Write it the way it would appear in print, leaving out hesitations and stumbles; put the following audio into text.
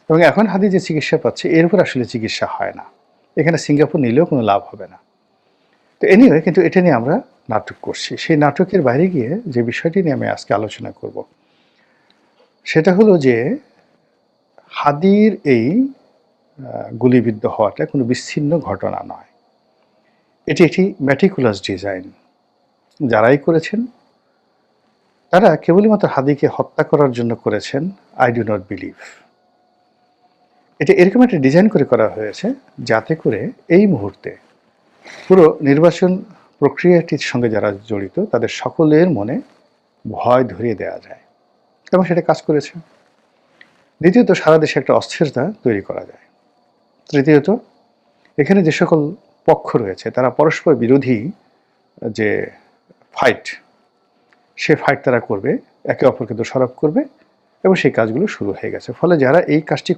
এবং এখন হাদি যে চিকিৎসা পাচ্ছে এর উপর আসলে চিকিৎসা হয় না, এখানে সিঙ্গাপুর নিলেও কোনো লাভ হবে না। তো এনিওয়ে, কিন্তু এটা নিয়ে আমরা নাটক করছি। সেই নাটকের বাইরে গিয়ে যে বিষয়টি নিয়ে আমি আজকে আলোচনা করব সেটা হলো যে হাদির এই গুলিবিদ্ধ হওয়াটা কোনো বিচ্ছিন্ন ঘটনা নয়, এটি একটি ম্যাটিকুলাস ডিজাইন। যারাই করেছেন তারা কেবলই মাত্র হাদিকে হত্যা করার জন্য করেছেন, আই ডু নট বিলিভ। এটা এরকম একটা ডিজাইন করে করা হয়েছে যাতে করে এই মুহূর্তে পুরো নির্বাচন প্রক্রিয়াটির সঙ্গে যারা জড়িত তাদের সকলের মনে ভয় ধরিয়ে দেওয়া যায়, এবং সেটা কাজ করেছে। দ্বিতীয়ত, সারা দেশে একটা অস্থিরতা তৈরি করা যায়। তৃতীয়ত, এখানে যে সকল পক্ষ রয়েছে তারা পরস্পর বিরোধী যে ফাইট, সে ফাইট তারা করবে, একে অপরকে দোষারোপ করবে, এবং সেই কাজগুলো শুরু হয়ে গেছে। ফলে যারা এই কাজটি